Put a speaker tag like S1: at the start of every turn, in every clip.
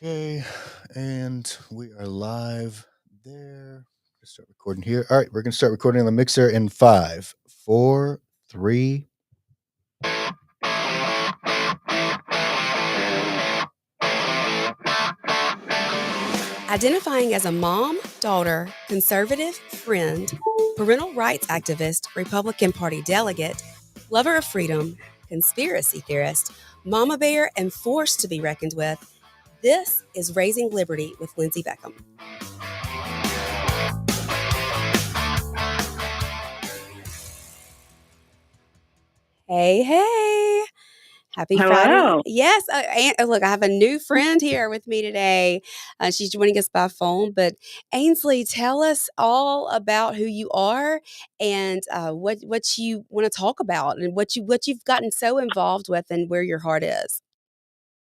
S1: Okay, and we are live there. Let's start recording here. All right, we're gonna start recording on the mixer in 5, 4, 3.
S2: Identifying as a mom, daughter, conservative, friend, parental rights activist, Republican Party delegate, lover of freedom, conspiracy theorist, mama bear, and force to be reckoned with, this is Raising Liberty with Lindsay Beckham. Hey. Happy Friday.
S3: Hello.
S2: Yes. Look, I have a new friend here with me today. She's joining us by phone. But Ainsley, tell us all about who you are and what you want to talk about and what you've gotten so involved with and where your heart is.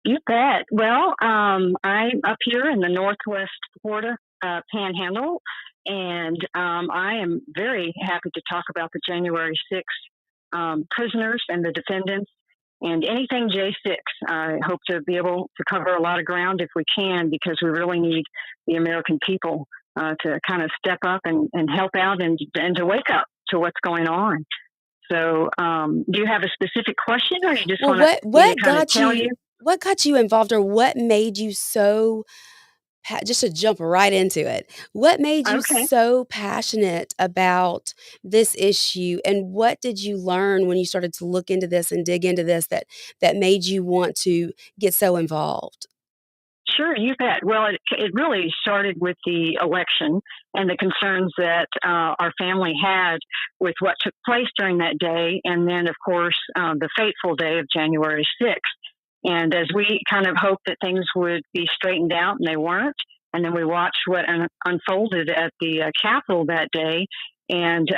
S3: You bet. Well, I'm up here in the Northwest Florida Panhandle, and I am very happy to talk about the January 6th prisoners and the defendants and anything J6. I hope to be able to cover a lot of ground if we can, because we really need the American people to kind of step up and help out and to wake up to what's going on. So, do you have a specific question, or you just
S2: Well,
S3: want to me to
S2: what
S3: kind of
S2: got
S3: tell you?
S2: you what got you involved, or what made you so just to jump right into it, what made you
S3: Okay.
S2: so passionate about this issue, and what did you learn when you started to look into this and dig into this that made you want to get so involved?
S3: Sure, you bet. Well, it really started with the election and the concerns that our family had with what took place during that day, and then, of course, the fateful day of January 6th. And as we kind of hoped that things would be straightened out, and they weren't, and then we watched what unfolded at the Capitol that day, and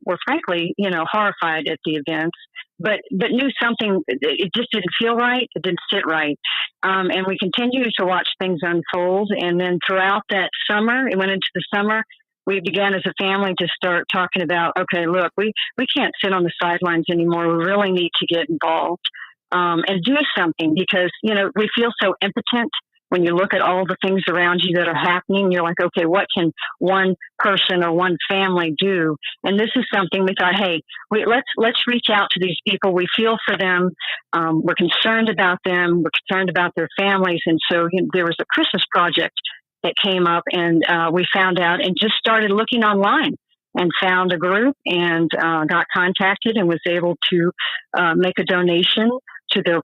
S3: were frankly, horrified at the events, but knew something. It just didn't feel right. It didn't sit right. And we continued to watch things unfold. And then throughout that summer, it went into the summer, we began as a family to start talking about, okay, look, we can't sit on the sidelines anymore. We really need to get involved and do something, because, we feel so impotent when you look at all the things around you that are happening. You're like, okay, what can one person or one family do? And this is something we thought, hey, let's reach out to these people. We feel for them. We're concerned about them. We're concerned about their families. And so there was a Christmas project that came up, and we found out and just started looking online and found a group, and got contacted and was able to make a donation to their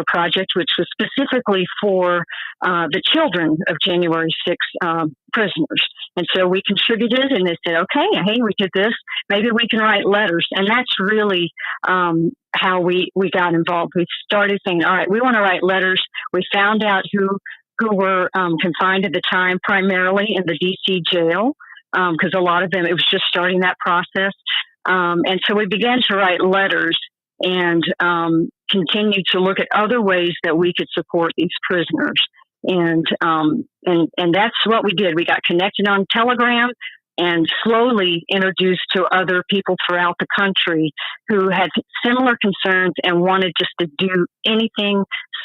S3: project, which was specifically for the children of January 6th prisoners. And so we contributed, and they said, okay, hey, we did this. Maybe we can write letters. And that's really how we got involved. We started saying, all right, we want to write letters. We found out who were confined at the time, primarily in the D.C. jail, because a lot of them, it was just starting that process. And so we began to write letters and continue to look at other ways that we could support these prisoners. And that's what we did. We got connected on Telegram and slowly introduced to other people throughout the country who had similar concerns and wanted just to do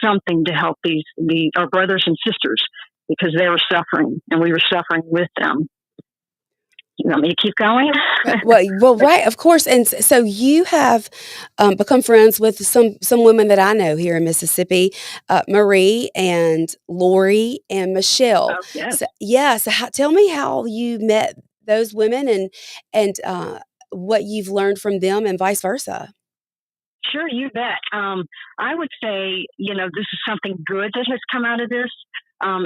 S3: something to help our brothers and sisters, because they were suffering and we were suffering with them. You want me to keep going?
S2: Well, right, of course. And so you have become friends with some women that I know here in Mississippi, Marie and Lori and Michelle.
S3: Oh, yes.
S2: So, yeah. So tell me how you met those women and what you've learned from them and vice versa.
S3: Sure, you bet. I would say, this is something good that has come out of this.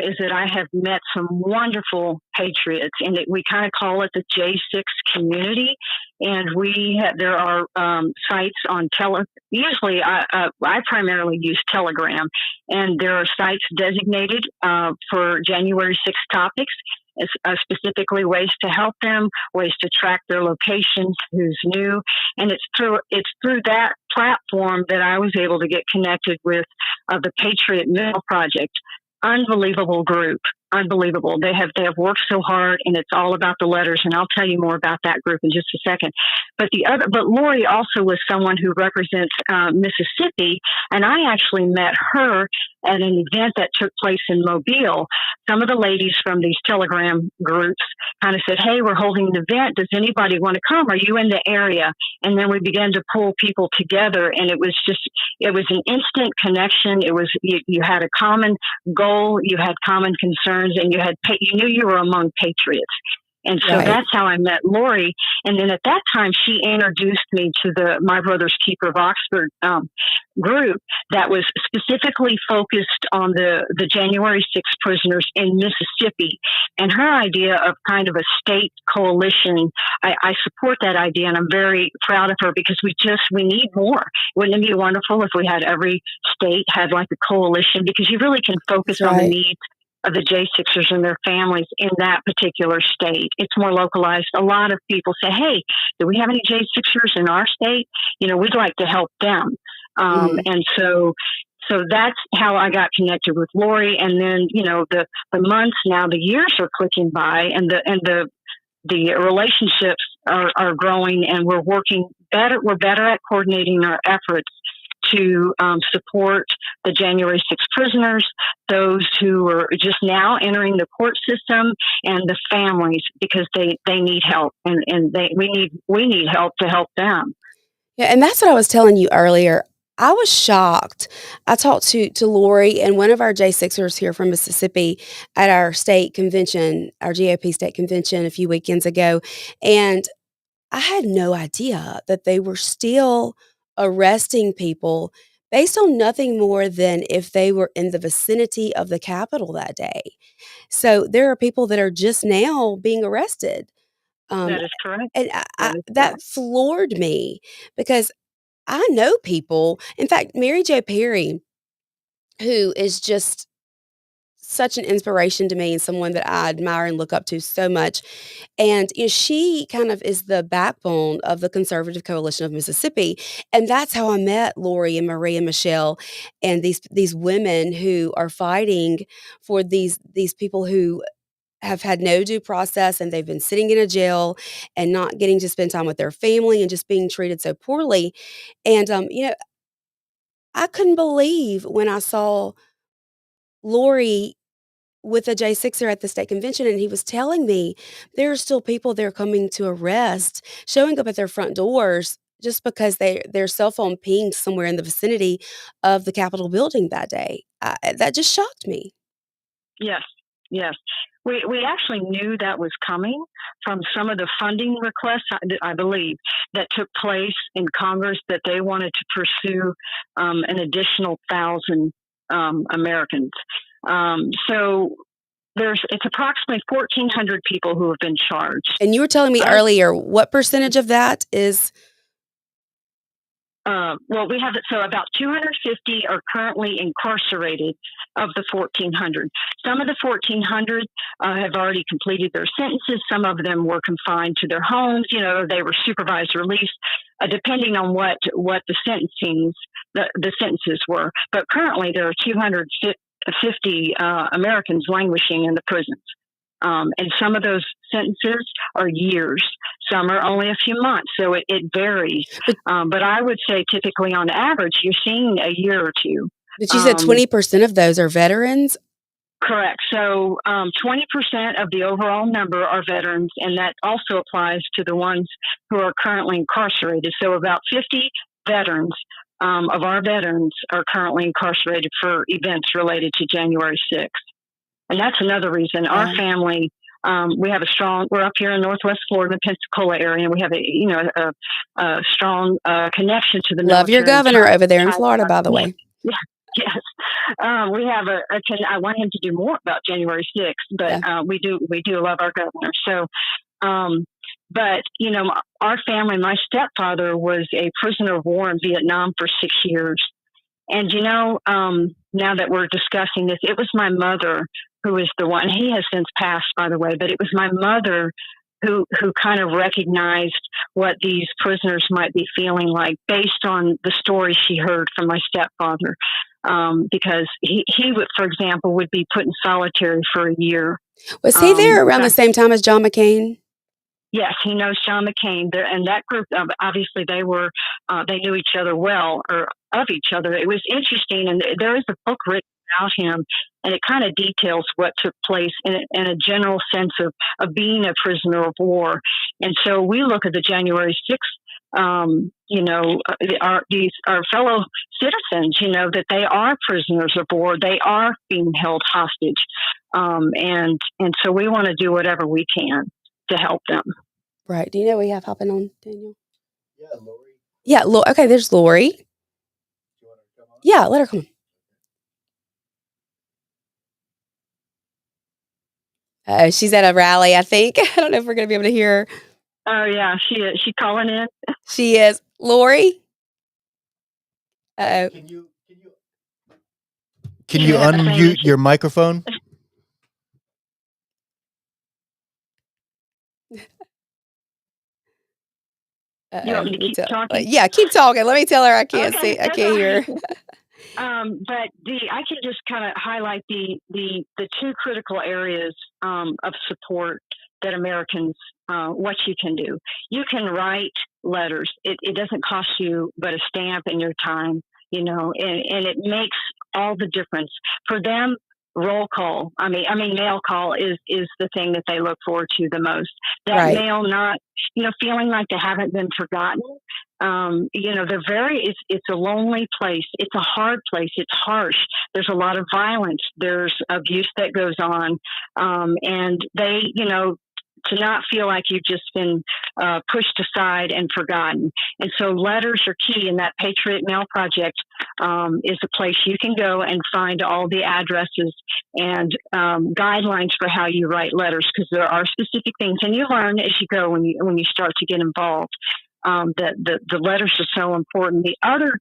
S3: Is that I have met some wonderful patriots, and we kind of call it the J6 community. And there are sites on Usually, I primarily use Telegram, and there are sites designated for January 6th topics. Specifically ways to help them, ways to track their locations, who's new, and it's through that platform that I was able to get connected with the Patriot Mill Project. Unbelievable group. unbelievable. They have worked so hard, and it's all about the letters. And I'll tell you more about that group in just a second. But Lori also was someone who represents Mississippi, and I actually met her at an event that took place in Mobile. Some of the ladies from these Telegram groups kind of said, "Hey, we're holding an event. Does anybody want to come? Are you in the area?" And then we began to pull people together, and it was an instant connection. You had a common goal, you had common concerns, and you knew you were among patriots. And so
S2: Right.
S3: that's how I met Lori. And then at that time, she introduced me to the My Brother's Keeper of Oxford group that was specifically focused on the January 6th prisoners in Mississippi. And her idea of kind of a state coalition, I support that idea, and I'm very proud of her, because we need more. Wouldn't it be wonderful if we had every state had like a coalition, because you really can focus
S2: That's
S3: on the
S2: right.
S3: needs of the J6ers and their families in that particular state. It's more localized. A lot of people say, "Hey, do we have any J6ers in our state? We'd like to help them."
S2: Mhm.
S3: And so that's how I got connected with Lori. And then, the months now, the years are clicking by, and the relationships are growing, and we're working better. We're better at coordinating our efforts to support the January 6th prisoners, those who are just now entering the court system, and the families, because they need help, and we need help to help them.
S2: Yeah, and that's what I was telling you earlier. I was shocked. I talked to Lori and one of our J6ers here from Mississippi at our state convention, our GOP state convention a few weekends ago, and I had no idea that they were still arresting people based on nothing more than if they were in the vicinity of the Capitol that day. So there are people that are just now being arrested. Um,
S3: That is correct.
S2: and
S3: That is
S2: that
S3: correct.
S2: floored me because I know people. In fact, Mary Jo Perry, who is just such an inspiration to me and someone that I admire and look up to so much. And she kind of is the backbone of the Conservative Coalition of Mississippi. And that's how I met Lori and Marie and Michelle and these women who are fighting for these people who have had no due process and they've been sitting in a jail and not getting to spend time with their family and just being treated so poorly. And I couldn't believe when I saw Lori with a J6er at the state convention, and he was telling me there are still people they're coming to arrest, showing up at their front doors just because their cell phone pinged somewhere in the vicinity of the Capitol building that day. That just shocked me.
S3: Yes, yes. We actually knew that was coming from some of the funding requests, I believe, that took place in Congress, that they wanted to pursue an additional 1,000 Americans. So it's approximately 1,400 people who have been charged.
S2: And you were telling me
S3: Of
S2: earlier, what percentage of that is
S3: Well, we have so about 250 are currently incarcerated of the 1,400. Some of the 1,400 have already completed their sentences. Some of them were confined to their homes. They were supervised release, depending on what the the sentences were. But currently, there are 250 Americans languishing in the prisons. And some of those sentences are years. Some are only a few months, so it varies.
S2: but
S3: But I would say typically on average, you're seeing a year or two.
S2: but you said
S3: Um,
S2: 20% of those are veterans?
S3: Correct. So 20% of the overall number are veterans, and that also applies to the ones who are currently incarcerated. So about 50 veterans of our veterans are currently incarcerated for events related to January 6th. And that's another reason our
S2: Wow.
S3: family, we're up here in Northwest Florida, Pensacola area, and we have a strong connection to the
S2: Love your
S3: military and
S2: governor over there in Florida, by the way.
S3: yeah, yes. We have I want him to do more about January 6th, but
S2: Yeah.
S3: we do love our governor. So, but our family, my stepfather was a prisoner of war in Vietnam for 6 years. And now that we're discussing this, it was my mother who is the one. He has since passed, by the way, but it was my mother who kind of recognized what these prisoners might be feeling like based on the story she heard from my stepfather. because he would, for example, would be put in solitary for a year.
S2: Was he there around the same time as John McCain?
S3: Yes, he knows John McCain, and that group. Obviously, they knew each other well, or of each other. It was interesting, and there is a book written about him, and it kind of details what took place in a general sense of being a prisoner of war. And so we look at the January 6th, our fellow citizens, that they are prisoners of war. They are being held hostage, and so we want to do whatever we can to help them.
S2: Right. Do you know what we have hopping on, Daniel?
S1: Yeah, Lori.
S2: Yeah. Okay, there's Lori.
S1: You want her to come on?
S2: Yeah, let her come on. She's at a rally, I think. I don't know if we're going to be able to hear her.
S3: Oh, yeah. She calling in?
S2: She is. Lori? Uh-oh.
S1: Can you unmute your microphone?
S3: You want me to keep talking?
S2: Yeah, keep talking. Let me tell her I can't see. I can't hear her.
S3: But I can just kind of highlight the two critical areas of support that Americans, what you can do. You can write letters. It doesn't cost you but a stamp and your time, and it makes all the difference. For them, roll call. I mean, mail call is the thing that they look forward to the most. That
S2: Right.
S3: mail, not, feeling like they haven't been forgotten. It's a lonely place. It's a hard place. It's harsh. There's a lot of violence. There's abuse that goes on. And they, to not feel like you've just been pushed aside and forgotten. And so letters are key, and that Patriot Mail Project is a place you can go and find all the addresses and guidelines for how you write letters, because there are specific things, and you learn as you go when you start to get involved. That the letters are so important. The other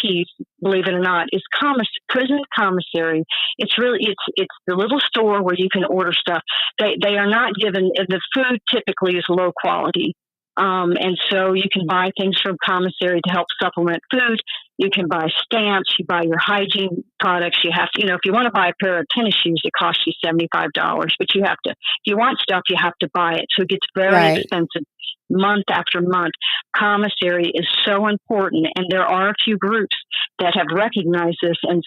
S3: piece, believe it or not, is prison commissary. It's the little store where you can order stuff. They are not given, the food typically is low quality. And so you can buy things from commissary to help supplement food. You can buy stamps. You buy your hygiene products. You have to, if you want to buy a pair of tennis shoes, it costs you $75. But you have to, if you want stuff, you have to buy it. So it gets very expensive month after month. Commissary is so important, and there are a few groups that have recognized this and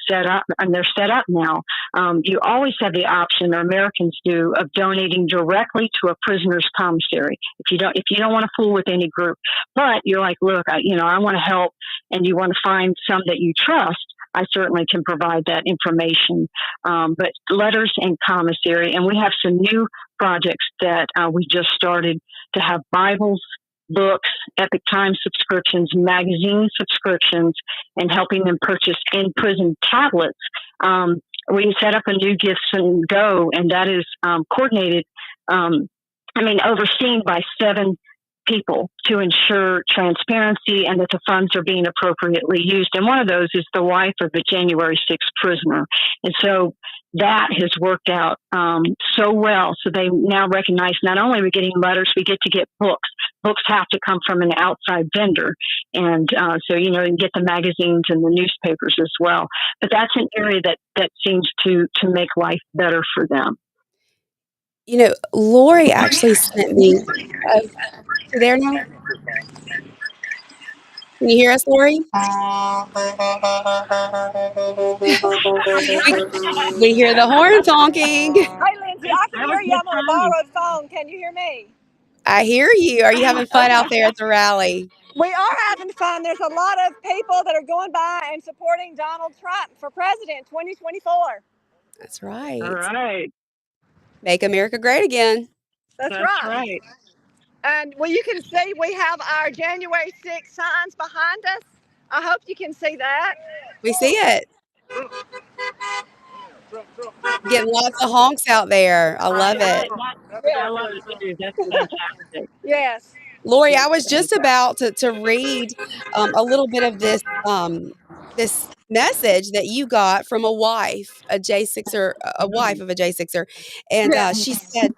S3: they're set up now. You always have the option, or Americans do, of donating directly to a prisoner's commissary. If you don't want to fool with any group, but you're like, look, I want to help, and you want to find some that you trust, I certainly can provide that information. But letters and commissary, and we have some new projects that we just started to have Bibles, books, Epic Times subscriptions, magazine subscriptions, and helping them purchase in-prison tablets. We set up a new Gifts and Go, and that is coordinated, overseen by 7 people to ensure transparency and that the funds are being appropriately used. And one of those is the wife of the January 6th prisoner. And so that has worked out so well. So they now recognize not only are we getting letters, we get to get books. Books have to come from an outside vendor. And so, you can get the magazines and the newspapers as well. But that's an area that seems to make life better for them.
S2: Lori actually sent me. You there now? Can you hear us, Lori? We hear the horns honking.
S4: Hi, Lindsay. I can hear you. I'm on a borrowed phone. Can you hear me?
S2: I hear you. Are you having fun out there at the rally?
S4: We are having fun. There's a lot of people that are going by and supporting Donald Trump for president 2024.
S2: That's right.
S3: All right.
S2: Make America great again.
S4: That's right. And you can see we have our January 6th signs behind us. I hope you can see that.
S2: We see it. Getting lots of honks out there. I love it.
S3: I love it too. That's fantastic.
S4: Yes.
S2: Lori, I was just about to read a little bit of this this message that you got from a wife, a J6er, a wife of a J6er, and she said,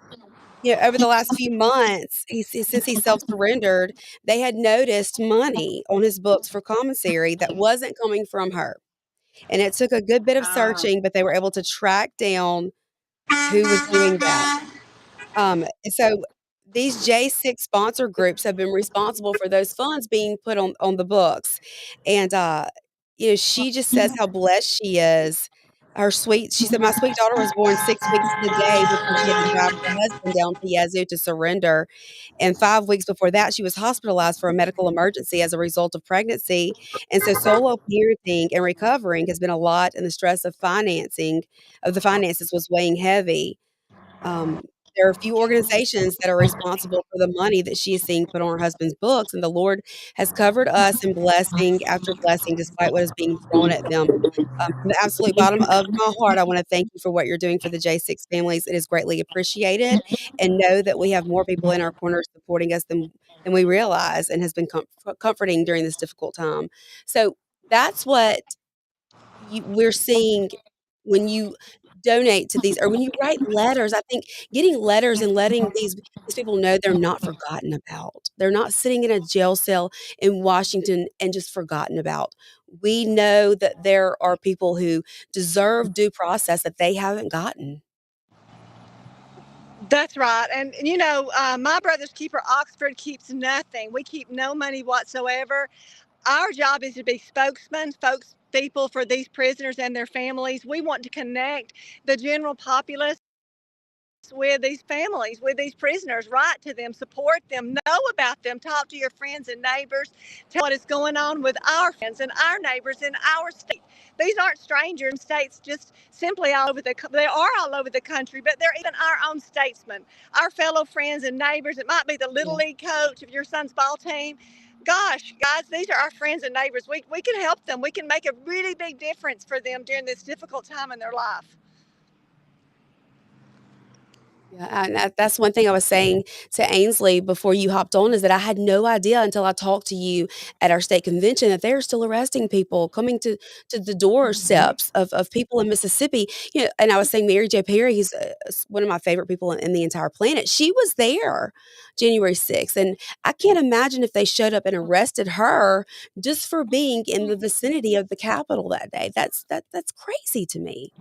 S2: over the last few months, since he self-surrendered, they had noticed money on his books for commissary that wasn't coming from her. And it took a good bit of
S4: Uh,
S2: searching, but they were able to track down who was doing that. And so these J6 sponsor groups have been responsible for those funds being put on the books. And, she just says how blessed she is. She said, "My sweet daughter was born 6 weeks to the day before she had to drive her husband down to Yazoo to surrender. And 5 weeks before that, she was hospitalized for a medical emergency as a result of pregnancy. And so solo parenting and recovering has been a lot, and the stress of the finances was weighing heavy. Um, there are a few organizations that are responsible for the money that she is seeing put on her husband's books, and the Lord has covered us in blessing after blessing despite what is being thrown at them. From the absolute bottom of my heart, I wanna thank you for what you're doing for the J6 families. It is greatly appreciated, and know that we have more people in our corner supporting us than we realize, and has been comforting during this difficult time. So, that's what we're seeing when you donate to these, or when you write letters. I think getting letters and letting these people know they're not forgotten about. They're not sitting in a jail cell in Washington and just forgotten about. We know that there are people who deserve due process that they haven't gotten.
S4: that's right. And my brother's keeper, Oxford, keeps nothing. We keep no money whatsoever. Our job is to be spokesmen, people for these prisoners and their families. We want to connect the general populace with these families, with these prisoners, write to them, support them, know about them, talk to your friends and neighbors, tell what is going on with our friends and our neighbors in our state. These aren't strangers in states just simply all over they are all over the country, but they're even our own statesmen, our fellow friends and neighbors. It might be the little
S2: Yeah.
S4: league coach of your son's ball team. Gosh, guys, these are our friends and neighbors. We can help them. We can make a really big difference for them during this difficult time in their life.
S2: Yeah, and that's one thing I was saying to Ainsley before you hopped on, is that I had no idea until I talked to you at our state convention that they're still arresting people, coming to the doorsteps of people in Mississippi. And I was saying Mary J. Perry, he's one of my favorite people in the entire planet. She was there January 6th, and I can't imagine if they showed up and arrested her just for being in the vicinity of the Capitol that day. That's crazy to me.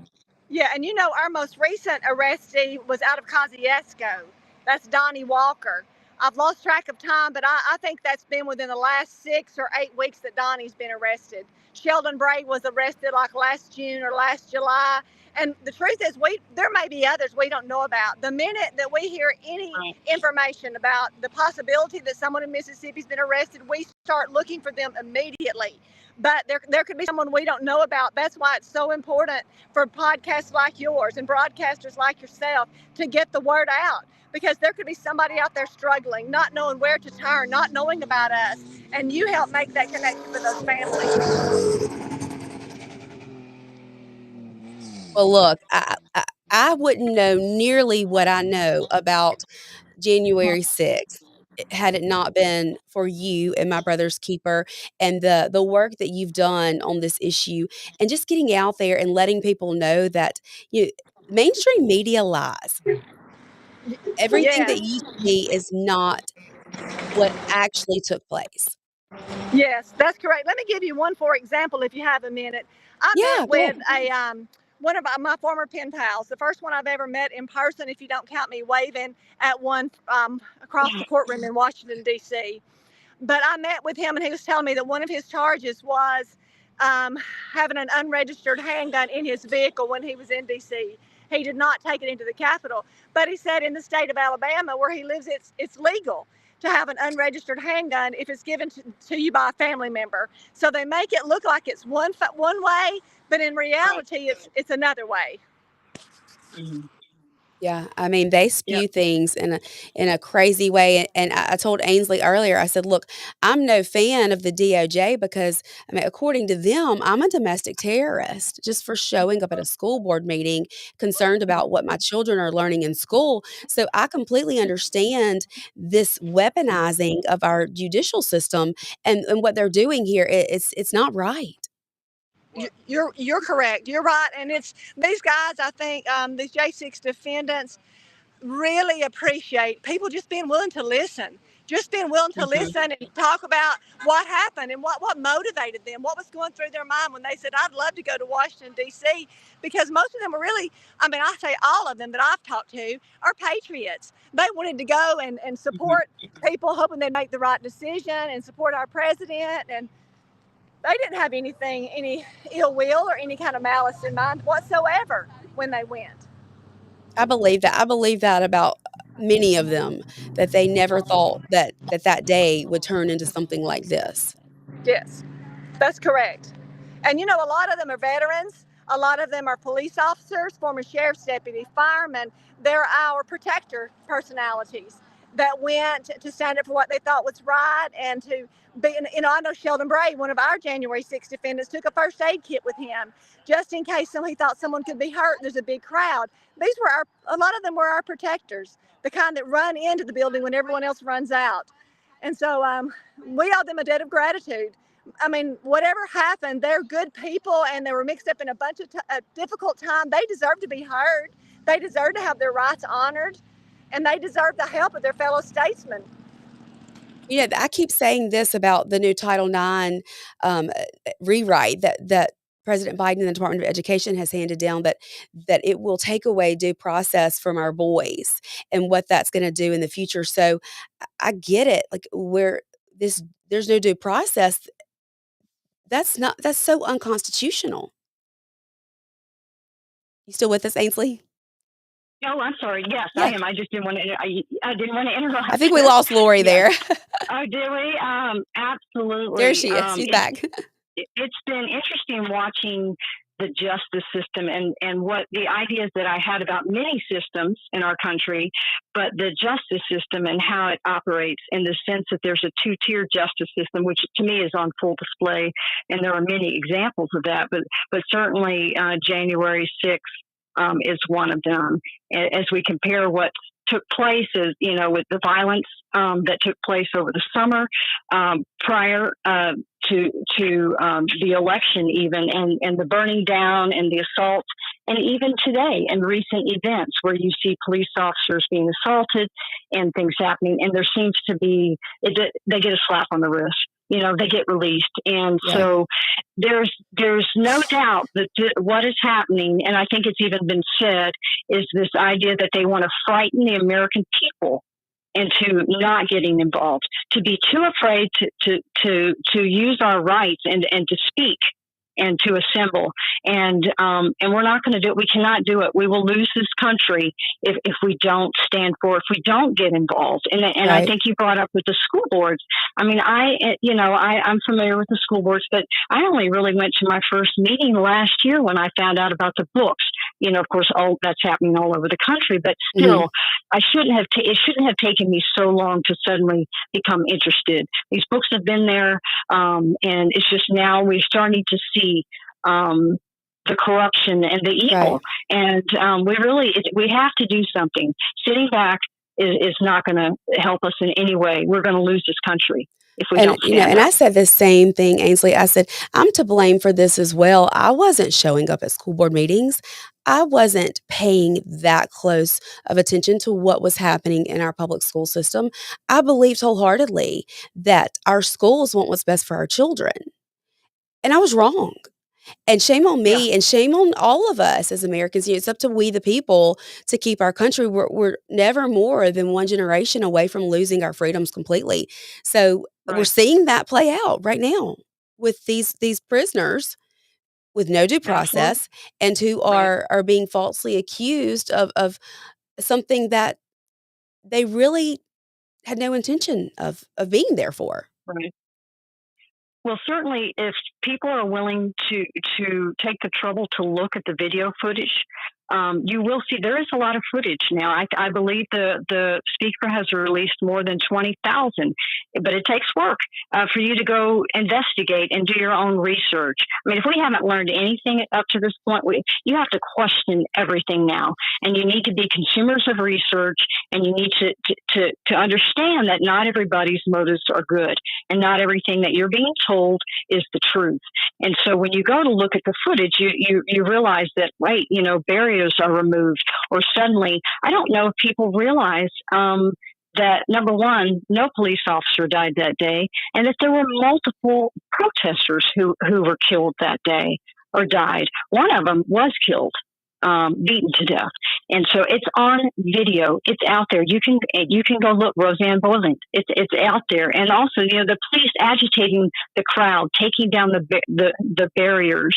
S4: Yeah, and our most recent arrestee was out of Kosciuszko. That's Donnie Walker. I've lost track of time, but I think that's been within the last 6 or 8 weeks that Donnie's been arrested. Sheldon Bray was arrested like last June or last July. And the truth is, there may be others we don't know about. The minute that we hear any information about the possibility that someone in Mississippi's been arrested, we start looking for them immediately. But there could be someone we don't know about. That's why it's so important for podcasts like yours and broadcasters like yourself to get the word out, because there could be somebody out there struggling, not knowing where to turn, not knowing about us, and you help make that connection for those families.
S2: Well, look, I wouldn't know nearly what I know about January 6th had it not been for you and my brother's keeper, and the work that you've done on this issue, and just getting out there and letting people know that you mainstream media lies. Everything that you
S4: Yes.
S2: see is not what actually took place.
S4: Yes, that's correct. Let me give you one for example, if you have a minute. I
S2: Yeah,
S4: met
S2: go
S4: with
S2: ahead.
S4: a one of my former pen pals, the first one I've ever met in person, if you don't count me waving at one across the courtroom in Washington D.C. But I met with him, and he was telling me that one of his charges was um, having an unregistered handgun in his vehicle when he was in D.C. He did not take it into the Capitol, but he said in the state of Alabama, where he lives, it's legal to have an unregistered handgun if it's given to you by a family member. So they make it look like it's one way, but in reality, it's another way.
S2: Yeah, I mean, they
S4: Yep.
S2: spew things in a crazy way, and I told Ainsley earlier, I said, "Look, I'm no fan of the DOJ because, I mean, according to them, I'm a domestic terrorist just for showing up at a school board meeting concerned about what my children are learning in school." So I completely understand this weaponizing of our judicial system, and what they're doing here. It's not right.
S4: You're correct. You're right, and it's these guys. I think these J6 defendants really appreciate people just being willing to listen, just being willing to listen and talk about what happened and what motivated them, what was going through their mind when they said, I'd love to go to Washington, D.C., because most of them are really, I mean, I say all of them that I've talked to are patriots. They wanted to go and support people, hoping they'd make the right decision and support our president. And they didn't have any ill will or any kind of malice in mind whatsoever when they went.
S2: I believe that. I believe that about many of them, that they never thought that day would turn into something like this.
S4: Yes, that's correct. And you know, a lot of them are veterans. A lot of them are police officers, former sheriff's deputy, firemen. They're our protector personalities that went to stand up for what they thought was right and to be. You know, I know Sheldon Bray, one of our January 6th defendants, took a first aid kit with him just in case he thought someone could be hurt. There's a big crowd. These were a lot of them were our protectors, the kind that run into the building when everyone else runs out. And so we owe them a debt of gratitude. I mean, whatever happened, they're good people, and they were mixed up in a bunch of difficult time. They deserve to be heard. They deserve to have their rights honored, and they deserve the help of their fellow statesmen.
S2: You know, I keep saying this about the new Title IX rewrite that President Biden and the Department of Education has handed down, that it will take away due process from our boys and what that's going to do in the future. So I get it. Like, where there's no due process. That's so unconstitutional. You still with us, Ainsley?
S3: Oh, I'm sorry. Yes,
S2: Yeah.
S3: I am. I just didn't want to. I didn't want to interrupt.
S2: I think we lost Lori
S3: Yes.
S2: there.
S3: Oh, did we? Absolutely.
S2: There she is. She's back.
S3: It's been interesting watching the justice system and what the ideas that I had about many systems in our country, but the justice system and how it operates in the sense that there's a two-tier justice system, which to me is on full display. And there are many examples of that, but certainly January 6th is one of them. As we compare what took place, as you know, with the violence that took place over the summer prior to the election, even and the burning down and the assault, and even today in recent events where you see police officers being assaulted and things happening, and there seems to be they get a slap on the wrist. You know, they get released. And so there's no doubt that what is happening, and I think it's even been said, is this idea that they want to frighten the American people into not getting involved, to be too afraid to use our rights and to speak and to assemble. And we're not going to do it. We cannot do it. We will lose this country if we don't stand for it, if we don't get involved. And
S2: Right.
S3: I think you brought up with the school boards. I mean, I'm familiar with the school boards, but I only really went to my first meeting last year when I found out about the books. You know, of course, all that's happening all over the country, but still, it shouldn't have taken me so long to suddenly become interested. These books have been there, and it's just now we're starting to see the corruption and the evil, and we have to do something. Sitting back is not going to help us in any way. We're going to lose this country if we don't stand up.
S2: And I said the same thing, Ainsley. I said, I'm to blame for this as well. I wasn't showing up at school board meetings. I wasn't paying that close of attention to what was happening in our public school system. I believed wholeheartedly that our schools want what's best for our children. And I was wrong. And shame on me and shame on all of us as Americans. You know, it's up to we, the people, to keep our country. We're never more than one generation away from losing our freedoms completely. So we're seeing that play out right now with these prisoners with no due process and who are being falsely accused of something that they really had no intention of being there for.
S3: Right. Well, certainly, if people are willing to take the trouble to look at the video footage, you will see there is a lot of footage now. I believe the speaker has released more than 20,000, but it takes work for you to go investigate and do your own research. I mean, if we haven't learned anything up to this point, you have to question everything now, and you need to be consumers of research, and you need to understand that not everybody's motives are good, and not everything that you're being told is the truth. And so when you go to look at the footage, you realize that, wait, barriers are removed, or suddenly, I don't know if people realize that, number one, no police officer died that day, and that there were multiple protesters who were killed that day or died. One of them was killed, beaten to death. And so it's on video. It's out there. You can go look, Roseanne Boyland. It's out there. And also, the police agitating the crowd, taking down the barriers,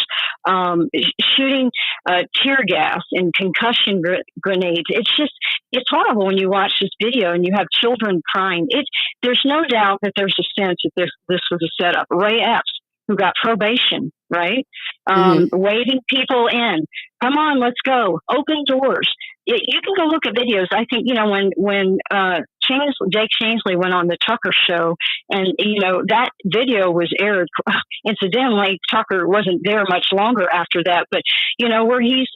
S3: shooting tear gas and concussion grenades. It's horrible when you watch this video and you have children crying. There's no doubt that there's a sense that this was a setup. Ray Epps, who got probation, right? Waving people in. Come on, let's go. Open doors. You can go look at videos. I think, when Jake Chansley went on the Tucker show, and, that video was aired. Incidentally, Tucker wasn't there much longer after that, but, where he's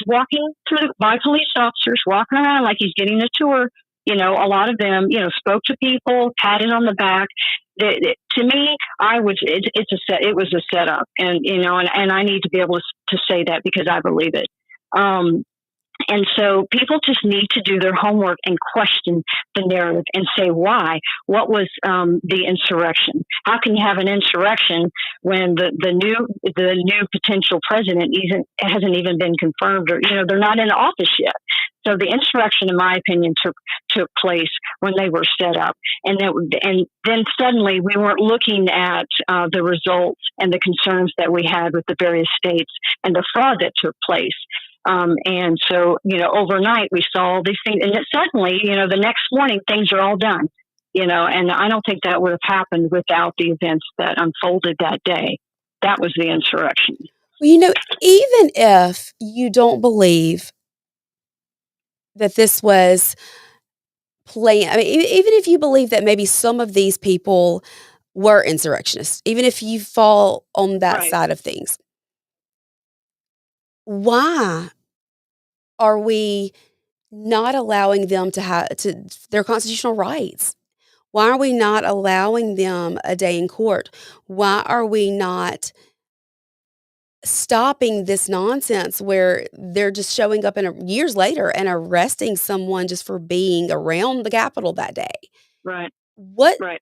S3: walking through by police officers, walking around like he's getting a tour. A lot of them, spoke to people, patted on the back. To me, it was a setup, and and I need to be able to say that because I believe it. And so people just need to do their homework and question the narrative and say why. What was the insurrection? How can you have an insurrection when the new potential president hasn't even been confirmed, or they're not in office yet? So the insurrection, in my opinion, took place when they were set up, and then suddenly we weren't looking at the results and the concerns that we had with the various states and the fraud that took place. And so, overnight we saw all these things, and then suddenly, the next morning things are all done, and I don't think that would have happened without the events that unfolded that day. That was the insurrection.
S2: Well, even if you don't believe that this was planned, I mean, even if you believe that maybe some of these people were insurrectionists, even if you fall on that
S3: Right.
S2: side of things, why are we not allowing them to have their constitutional rights? Why are we not allowing them a day in court? Why are we not stopping this nonsense where they're just showing up years later and arresting someone just for being around the Capitol that day?
S3: Right.
S2: What?
S3: Right.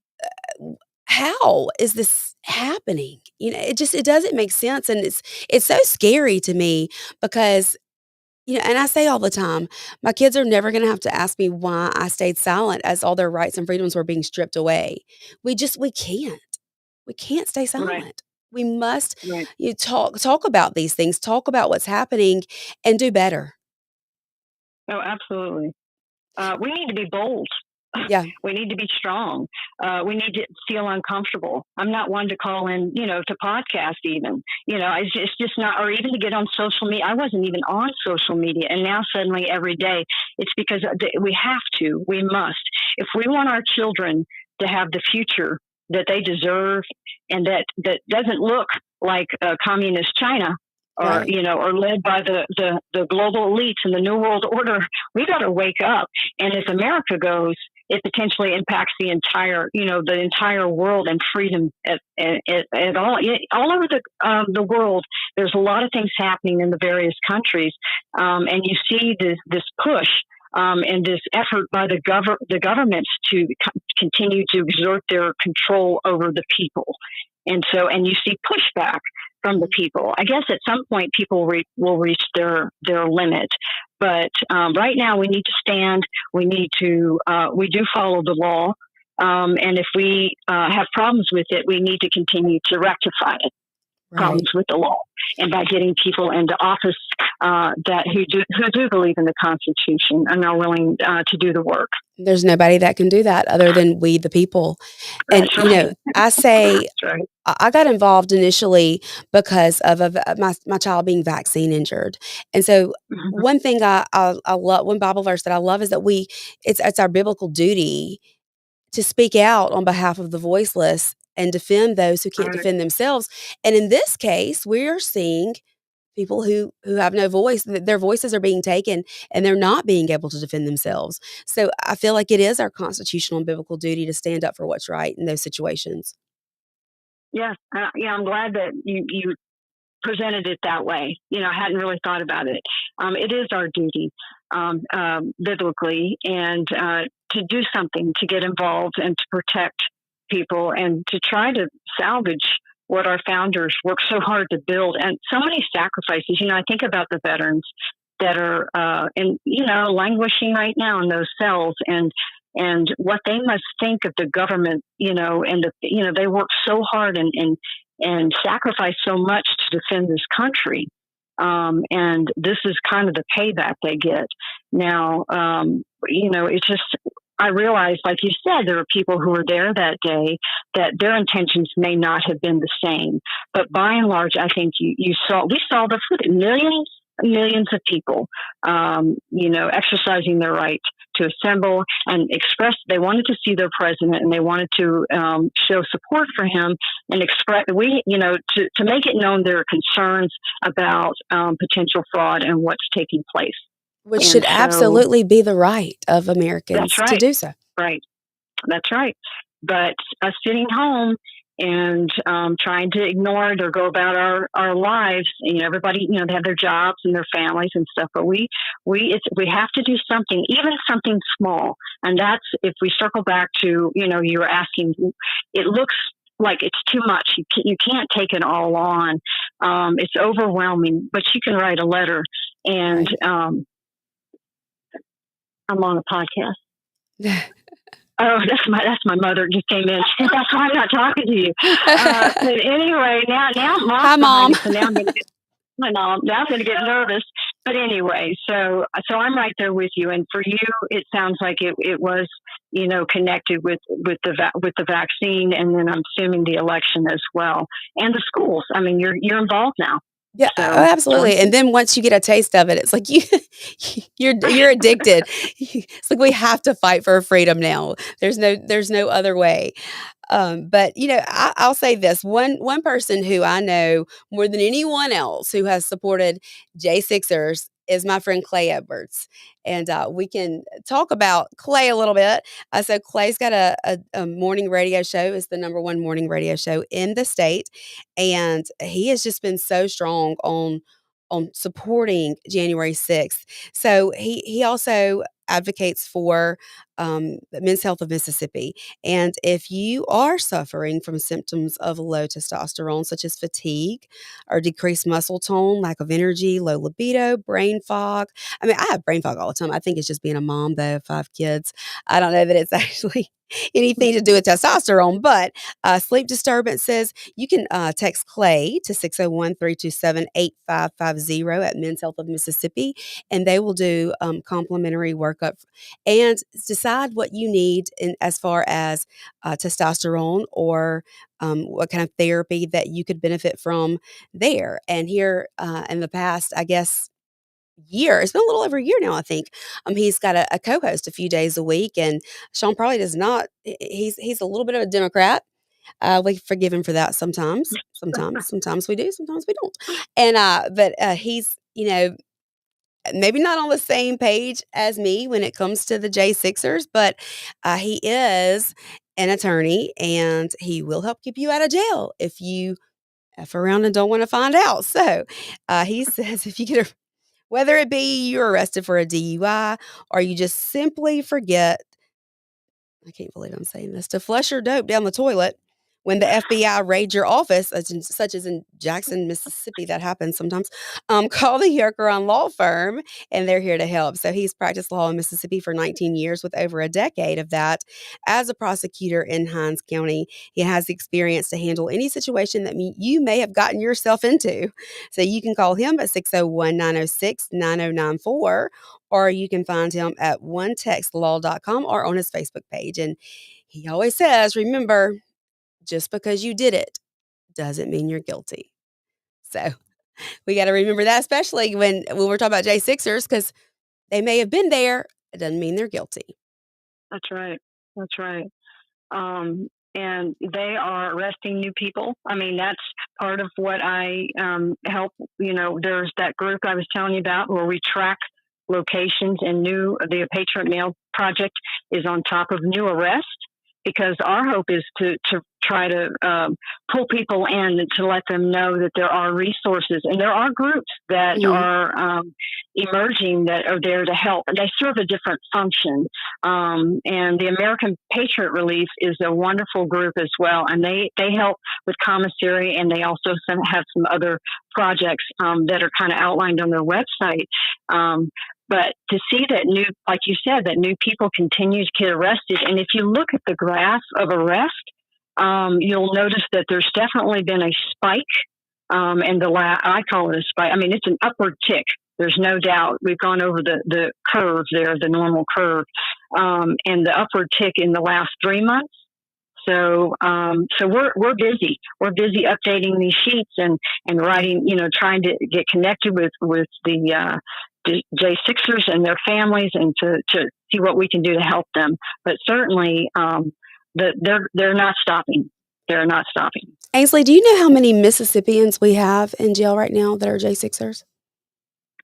S2: How is this happening? It doesn't make sense, and it's so scary to me because and I say all the time, my kids are never going to have to ask me why I stayed silent as all their rights and freedoms were being stripped away. We can't. We can't stay silent.
S3: Right.
S2: We must
S3: Right.
S2: talk about these things, talk about what's happening, and do better.
S3: Oh, absolutely. We need to be bold.
S2: Yeah.
S3: We need to be strong. We need to feel uncomfortable. I'm not one to call in, to podcast even. It's just not, or even to get on social media. I wasn't even on social media, and now suddenly every day, it's because we have to. We must. If we want our children to have the future that they deserve, and that doesn't look like communist China, or
S2: Right.
S3: or led by the global elites and the New World Order, we got to wake up. And if America goes, it potentially impacts the entire world and freedom at all over the world. There's a lot of things happening in the various countries, and you see this push. And this effort by the governments to continue to exert their control over the people, and you see pushback from the people. I guess at some point people will reach their limit, but right now we need to stand. We do follow the law, and if we have problems with it, we need to continue to rectify it.
S2: Right.
S3: Problems with the law, and by getting people into office who do believe in the Constitution and are willing to do the work.
S2: There's nobody that can do that other than we, the people. And
S3: That's right.
S2: I say
S3: That's right.
S2: I got involved initially because of my child being vaccine injured, and so one thing I love, one Bible verse that I love is that it's our biblical duty to speak out on behalf of the voiceless and defend those who can't
S3: Right.
S2: defend themselves. And in this case, we are seeing people who have no voice, their voices are being taken and they're not being able to defend themselves. So I feel like it is our constitutional and biblical duty to stand up for what's right in those situations.
S3: Yeah, I'm glad that you presented it that way. I hadn't really thought about it. It is our duty biblically, and to do something, to get involved and to protect people and to try to salvage what our founders worked so hard to build, and so many sacrifices. I think about the veterans that are languishing right now in those cells, and what they must think of the government, and they work so hard and sacrifice so much to defend this country. And this is kind of the payback they get. Now, it's just, I realize, like you said, there are people who were there that day that their intentions may not have been the same. But by and large, I think we saw the footage, millions of people, exercising their right to assemble and express. They wanted to see their president, and they wanted to show support for him and express. To make it known their concerns about potential fraud and what's taking place.
S2: Which should absolutely be the right of Americans to do so.
S3: Right. That's right. But us sitting home and trying to ignore it or go about our lives, everybody, they have their jobs and their families and stuff, but we have to do something, even something small. And that's, if we circle back to, you were asking, it looks like it's too much. You can't take it all on. It's overwhelming, but you can write a letter. And I'm on a podcast. Oh, that's my mother just came in. That's why I'm not talking to you. But anyway, now Mom's
S2: hi, Mom.
S3: So now I'm going to get my mom. Now I'm going to get nervous. But anyway, so I'm right there with you. And for you, it sounds like it was, connected with the vaccine, and then I'm assuming the election as well, and the schools. I mean, you're involved now.
S2: Yeah,
S3: so,
S2: absolutely. And then once you get a taste of it, it's like you're addicted. It's like we have to fight for freedom now. There's no other way. But I'll say this: one person who I know more than anyone else who has supported J6ers is my friend Clay Edwards, and we can talk about Clay a little bit. So Clay's got a morning radio show. It's the #1 morning radio show in the state, and he has just been so strong on supporting January 6th. So he also advocates for Men's Health of Mississippi. And if you are suffering from symptoms of low testosterone, such as fatigue or decreased muscle tone, lack of energy, low libido, brain fog. I mean, I have brain fog all the time. I think it's just being a mom, though, of 5 kids. I don't know that it's actually anything to do with testosterone, but sleep disturbances, you can text Clay to 601-327-8550 at Men's Health of Mississippi, and they will do complimentary workup and decide what you need as far as testosterone or what kind of therapy that you could benefit from there. And here in the past, I guess, year. It's been a little over a year now, I think. He's got a co-host a few days a week, and Sean probably does not. He's a little bit of a Democrat. We forgive him for that sometimes. Sometimes we do, sometimes we don't. And but he's maybe not on the same page as me when it comes to the J6ers, but he is an attorney, and he will help keep you out of jail if you F around and don't want to find out. So he says if you get whether it be you're arrested for a DUI or you just simply forget, I can't believe I'm saying this, to flush your dope down the toilet when the FBI raids your office, such as in Jackson, Mississippi, that happens sometimes, call the Yerkeron Law Firm, and they're here to help. So he's practiced law in Mississippi for 19 years with over a decade of that as a prosecutor in Hinds County. He has the experience to handle any situation that you may have gotten yourself into. So you can call him at 601-906-9094, or you can find him at onetextlaw.com or on his Facebook page. And he always says, remember, just because you did it doesn't mean you're guilty. So we got to remember that, especially when we're talking about J6ers, because they may have been there. It doesn't mean they're guilty.
S3: That's right. That's right. And they are arresting new people. I mean, that's part of what I help. There's that group I was telling you about where we track locations, and the Patriot Mail Project is on top of new arrests. because our hope is to try to pull people in and to let them know that there are resources and there are groups that are emerging that are there to help, and they serve a different function. And the American Patriot Relief is a wonderful group as well, and they help with commissary, and they also have some other projects that are kind of outlined on their website. But to see that like you said, that new people continue to get arrested. And if you look at the graph of arrest, you'll notice that there's definitely been a spike. And I call it a spike. I mean, it's an upward tick. There's no doubt. We've gone over the curve there, the normal curve, and the upward tick in the last 3 months. So we're busy. We're busy updating these sheets and writing, trying to get connected with the J6ers and their families, and to see what we can do to help them. But certainly, they're not stopping. They're not stopping.
S2: Ainsley, do you know how many Mississippians we have in jail right now that are J6ers?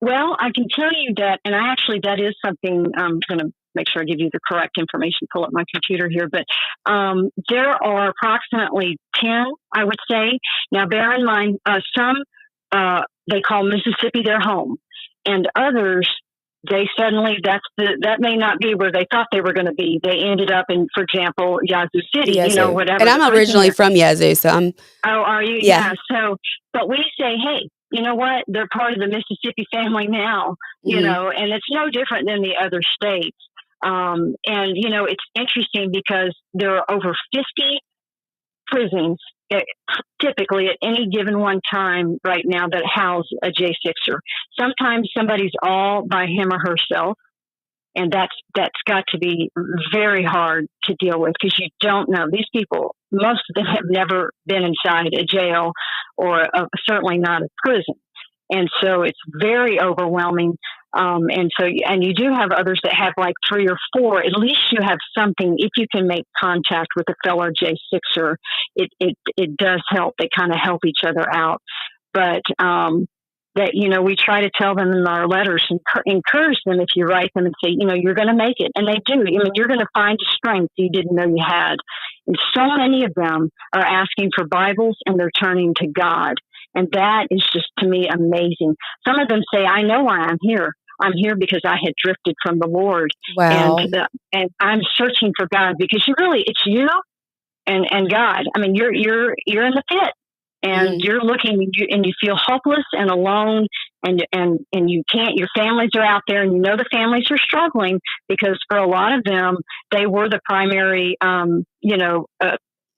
S3: Well, I can tell you that, and that is something I'm going to make sure I give you the correct information, pull up my computer here, but there are approximately 10, I would say. Now, bear in mind, some they call Mississippi their home, and others, they suddenly, that may not be where they thought they were going to be. They ended up in, for example, Yazoo City, whatever.
S2: And I'm originally from Yazoo, so I'm...
S3: Oh, are you?
S2: Yeah.
S3: So, but we say, hey, you know what? They're part of the Mississippi family now, and it's no different than the other states. And, it's interesting because there are over 50 prisons typically at any given one time right now that house a J6er. Sometimes somebody's all by him or herself, and that's got to be very hard to deal with, because you don't know. These people, most of them have never been inside a jail or certainly not a prison. And so it's very overwhelming. And you do have others that have like 3 or 4. At least you have something. If you can make contact with a fellow J6er, it does help. They kind of help each other out. But that, we try to tell them in our letters, and encourage them, if you write them and say, you're going to make it. And they do. I mean, you're going to find a strength you didn't know you had. And so many of them are asking for Bibles, and they're turning to God. And that is just, to me, amazing. Some of them say, I know why I'm here. I'm here because I had drifted from the Lord.
S2: Wow.
S3: And I'm searching for God, because it's you and God. I mean, you're in the pit, and you're looking, and you feel hopeless and alone, and you can't. Your families are out there, and the families are struggling, because for a lot of them, they were the primary,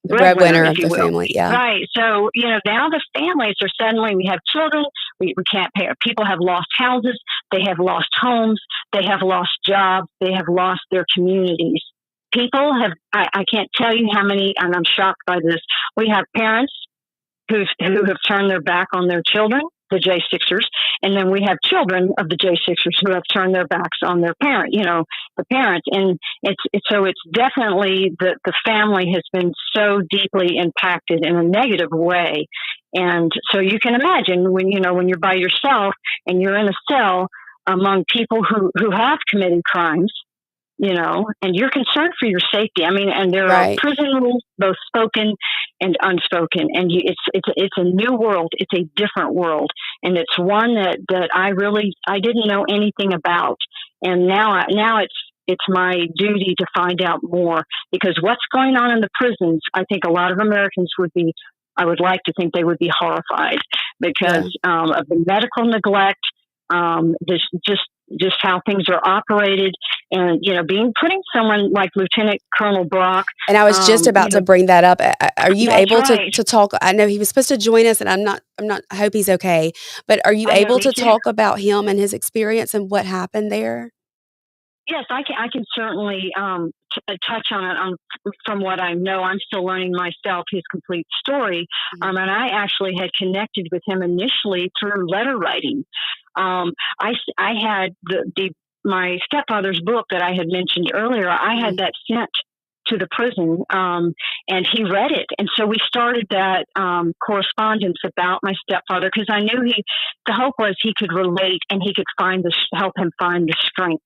S2: the breadwinner of the family, yeah.
S3: Right. So, now the families are suddenly, we have children, we can't pay. People have lost houses, they have lost homes, they have lost jobs, they have lost their communities. People have, I can't tell you how many, and I'm shocked by this. We have parents who have turned their back on their children, the J6ers, and then we have children of the J6ers who have turned their backs on their the parents. And it's definitely the family has been so deeply impacted in a negative way. And so you can imagine when you're by yourself and you're in a cell among people who have committed crimes, and you're concerned for your safety. I mean, and there are prison rules, both spoken and unspoken. And it's a new world. It's a different world. And it's one that I didn't know anything about. And now it's my duty to find out more, because what's going on in the prisons, I think a lot of Americans I would like to think they would be horrified, because of the medical neglect, just how things are operated, and putting someone like Lieutenant Colonel Brock.
S2: And I was just about to bring that up. Are you able
S3: right.
S2: to talk? I know he was supposed to join us, and I hope he's okay. But are you able to talk about him and his experience and what happened there?
S3: Yes, I can certainly touch on it. From what I know, I'm still learning myself his complete story. And I actually had connected with him initially through letter writing. I had my stepfather's book that I had mentioned earlier. I had that sent to the prison, and he read it. And so we started that correspondence about my stepfather, because I knew the hope was he could relate, and he could help him find the strength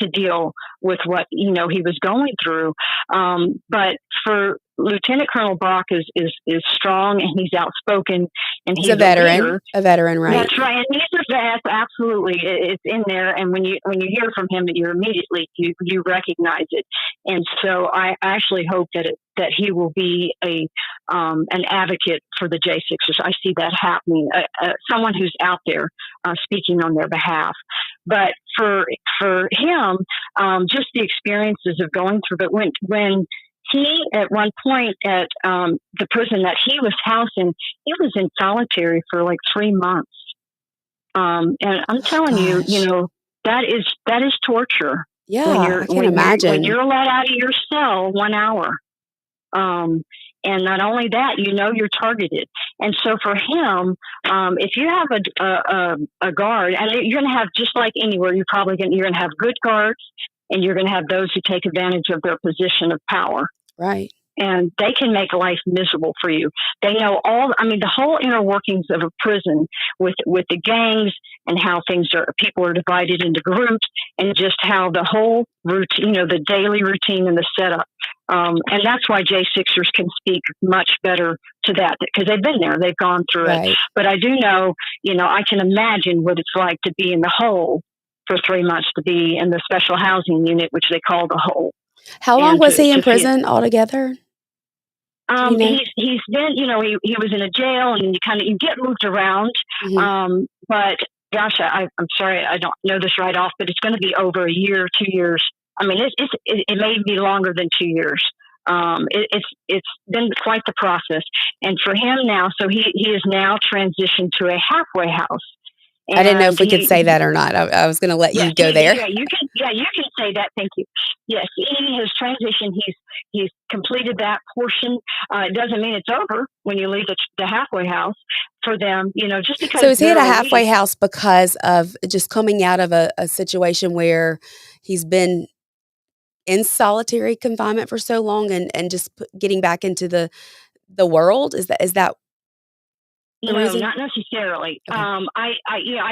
S3: to deal with what he was going through. But for Lieutenant Colonel Brock is strong, and he's outspoken, and
S2: He's
S3: he's
S2: a
S3: leader.
S2: veteran, right?
S3: That's right, and he's a vet. Absolutely, it's in there. And when you hear from him, you immediately you recognize it. And so I actually hope that he will be an advocate for the J6ers. I see that happening. Someone who's out there speaking on their behalf. But for him, just the experiences of going through. But when he, at one point at the prison that he was housed in, he was in solitary for like 3 months. And I'm telling you, that is torture.
S2: Yeah, I can imagine.
S3: When you're let out of your cell 1 hour. And not only that, you're targeted. And so for him, if you have a guard, and you're going to have, just like anywhere, you're going to have good guards, and you're going to have those who take advantage of their position of power.
S2: Right.
S3: And they can make life miserable for you. They know the whole inner workings of a prison with the gangs, and how people are divided into groups, and just how the whole routine, the daily routine and the setup. And that's why J6ers can speak much better to that, because they've been there, they've gone through it. But I do know, I can imagine what it's like to be in the hole for 3 months, to be in the special housing unit, which they call the hole.
S2: How long was he in prison altogether?
S3: He's been, he was in a jail, and you get moved around.
S2: Mm-hmm.
S3: But gosh, I'm sorry, I don't know this right off, but it's going to be over a year, 2 years. I mean, it may be longer than 2 years. It's been quite the process. And for him now, so he is now transitioned to a halfway house.
S2: I didn't know if we could say that or not. I was going to let you go there.
S3: Yeah, you can say that. Thank you. Yes, he has transitioned. He's completed that portion. It doesn't mean it's over when you leave the halfway house for them. Just because.
S2: So is he at a halfway house because of just coming out of a situation where he's been in solitary confinement for so long, and just getting back into the world? Is that the reason?
S3: Not necessarily.
S2: Okay.
S3: I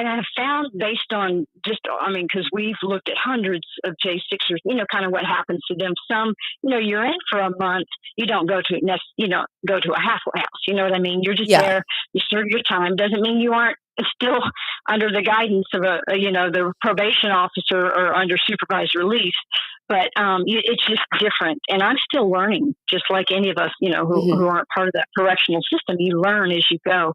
S3: have found, based on because we've looked at hundreds of J6ers, kind of what happens to them. Some, you're in for a month, you don't go to a halfway house. You know what I mean? You're just there, you serve your time. Doesn't mean you aren't still under the guidance of the probation officer, or under supervised release. But it's just different, and I'm still learning, just like any of us, who aren't part of that correctional system. You learn as you go.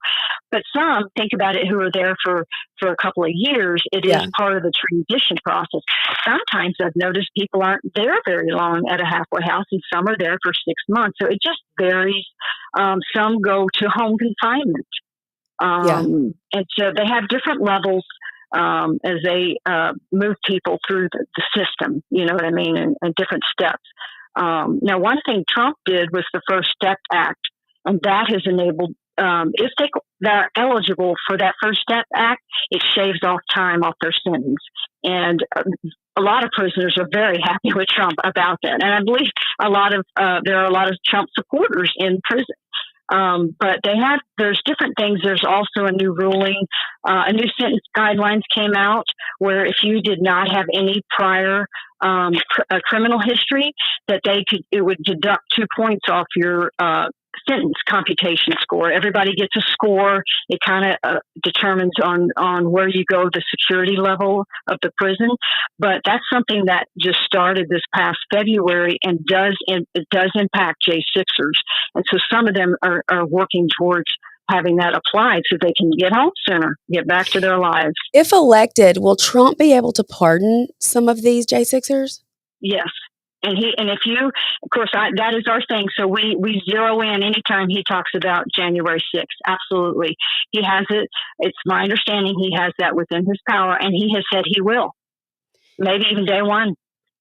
S3: But some, think about it, who are there for a couple of years. It is part of the transition process. Sometimes I've noticed people aren't there very long at a halfway house, and some are there for 6 months. So it just varies. Some go to home confinement. And so they have different levels as they move people through the system, you know what I mean, and different steps. Now, one thing Trump did was the First Step Act, and that has enabled, if they're eligible for that First Step Act, it shaves off time off their sentence. And a lot of prisoners are very happy with Trump about that. And I believe there are a lot of Trump supporters in prison. But there's different things. There's also a new ruling, a new sentence guidelines came out, where if you did not have any prior criminal history, that it would deduct 2 points off your sentence computation score. Everybody gets a score. It kind of determines on where you go, the security level of the prison. But that's something that just started this past February, and it does impact J6ers. And so some of them are working towards having that applied so they can get home sooner, get back to their lives.
S2: If elected, will Trump be able to pardon some of these J6ers?
S3: Yes. And if you, of course, that is our thing. So we zero in anytime he talks about January 6th. Absolutely. He has it. It's my understanding he has that within his power, and he has said he will, maybe even day one.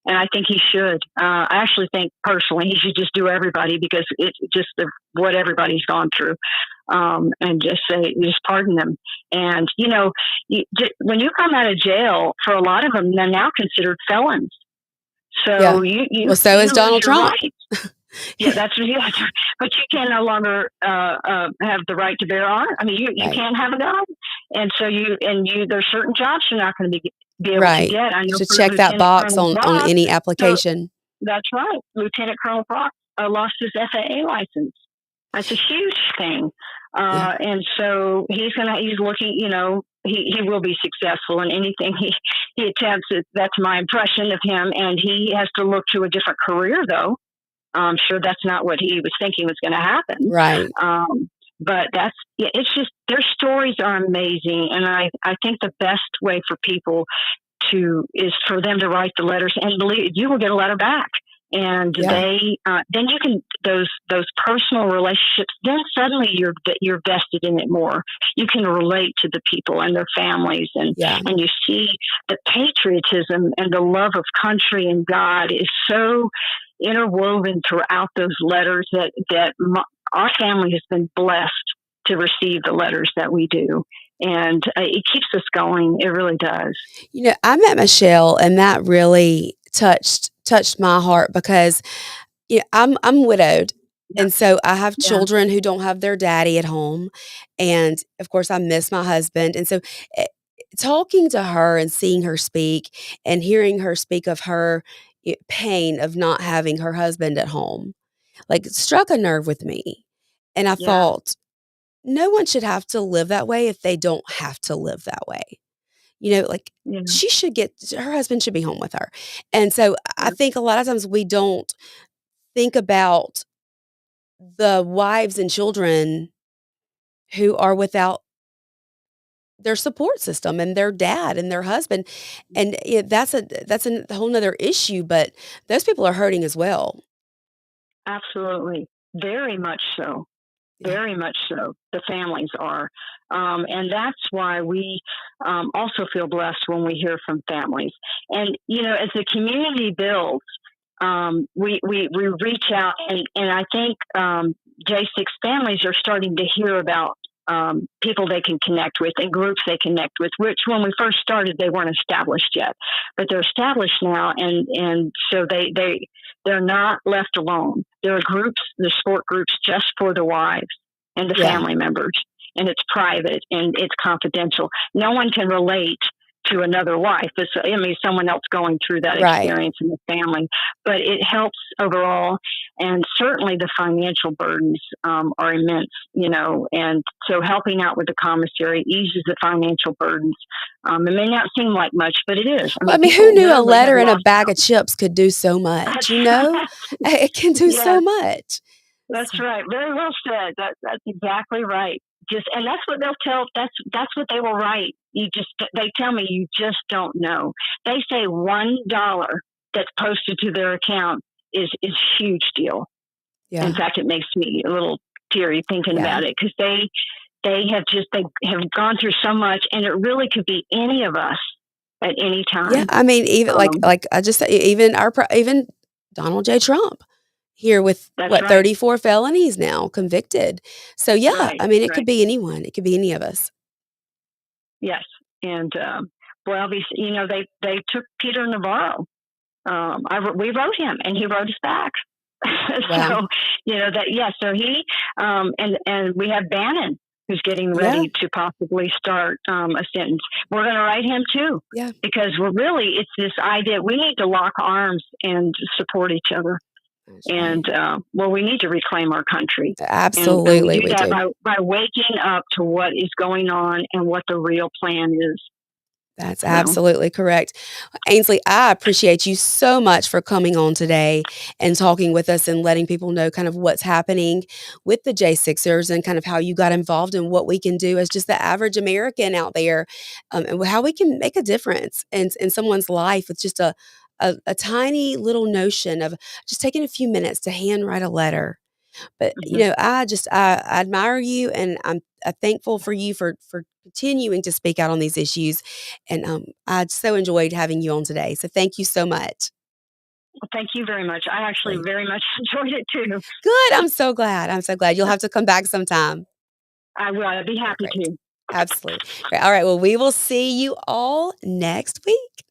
S3: And I think he should. I actually think personally he should just do everybody, because it's just what everybody's gone through, and just pardon them. And, when you come out of jail, for a lot of them, they're now considered felons. So
S2: so is Donald Trump.
S3: That's but you can no longer have the right to bear arms. I mean, you can't have a gun, and so there's certain jobs you're not going to be be able to
S2: Right.
S3: get. I know
S2: To
S3: for
S2: check that
S3: Lieutenant
S2: box
S3: Colonel
S2: on
S3: Brock,
S2: any
S3: so
S2: application.
S3: that's right. Lieutenant Colonel Brock lost his FAA license. That's a huge thing.
S2: Yeah.
S3: And so he's looking, he will be successful in anything he attempts. That's my impression of him. And he has to look to a different career, though. I'm sure that's not what he was thinking was going to happen.
S2: Right.
S3: But it's just, their stories are amazing. And I think the best way for people is for them to write the letters, and believe you will get a letter back. And
S2: Yeah.
S3: then you can, those personal relationships, then suddenly you're vested in it more. You can relate to the people and their families, and
S2: Yeah.
S3: you see the patriotism and the love of country and God is so interwoven throughout those letters that our family has been blessed to receive the letters that we do. And it keeps us going. It really does.
S2: I met Michelle, and that really touched my heart because, I'm widowed,
S3: Yeah.
S2: and so I have
S3: Yeah.
S2: children who don't have their daddy at home, and, of course, I miss my husband, and so, eh, talking to her and seeing her speak and hearing her speak of her, pain of not having her husband at home, like, struck a nerve with me, and I
S3: Yeah.
S2: thought, "No one should have to live that way if they don't have to live that way." Like,
S3: Yeah.
S2: she should get her husband should be home with her, and so I
S3: Yeah.
S2: think a lot of times we don't think about the wives and children who are without their support system and their dad and their husband, and, that's a whole 'nother issue, but those people are hurting as well.
S3: Absolutely. Very much so.
S2: Yeah.
S3: Very much so. The families are. And that's why we also feel blessed when we hear from families. And, as the community builds, we reach out, and I think J6 families are starting to hear about people they can connect with and groups they connect with, which when we first started, they weren't established yet, but they're established now. And so they're not left alone. There are groups, the support groups just for the wives and the
S2: Yeah.
S3: family members. And it's private and it's confidential. No one can relate to another wife. Someone else going through that
S2: Right.
S3: experience in the family, but it helps overall. And certainly the financial burdens are immense, and so helping out with the commissary eases the financial burdens. It may not seem like much, but it is.
S2: Well, I mean,
S3: People
S2: who knew a
S3: literally have
S2: letter and a
S3: lost
S2: bag
S3: out.
S2: of chips could do so much,
S3: That's
S2: you know?
S3: right.
S2: It can do so
S3: Yes,
S2: much.
S3: that's
S2: So
S3: right. Very well said. That's exactly right. And that's what they'll tell. That's what they will write. They tell me you just don't know. They say $1 that's posted to their account is huge deal. In
S2: yeah.
S3: fact, it makes me a little teary thinking
S2: Yeah.
S3: about it, because they have gone through so much, and it really could be any of us at any
S2: Yeah,
S3: time.
S2: I mean, even
S3: Um,
S2: like I just said, even Donald J. Trump here with
S3: that's
S2: what,
S3: right.
S2: 34 felonies now convicted. So yeah,
S3: Right.
S2: I mean, it could
S3: Right.
S2: be anyone. It could be any of us.
S3: Yes. And well, they took Peter Navarro. We wrote him, and he wrote us back.
S2: Wow.
S3: So So he and we have Bannon, who's getting
S2: Yeah.
S3: ready to possibly start a sentence. We're going to write him too,
S2: Yeah.
S3: because it's this idea we need to lock arms and support each other.
S2: That's right.
S3: And we need to reclaim our country, and we
S2: Absolutely,
S3: do
S2: we
S3: that
S2: do.
S3: by waking up to what is going on and what the real plan is.
S2: That's
S3: So
S2: absolutely correct. Ainsley, I appreciate you so much for coming on today and talking with us and letting people know kind of what's happening with the J6ers and kind of how you got involved and what we can do as just the average American out there, and how we can make a difference in someone's life with just a tiny little notion of just taking a few minutes to handwrite a letter. But,
S3: mhm.
S2: I admire you, and I'm thankful for you for continuing to speak out on these issues, and, I so enjoyed having you on today, so thank you so much.
S3: Well, thank you very much. I actually
S2: Great.
S3: very much enjoyed it too.
S2: Good, I'm so glad. You'll have to come back sometime.
S3: I will. I'd be happy
S2: Great.
S3: to.
S2: Absolutely. Great, alright, well, we will see you all next week.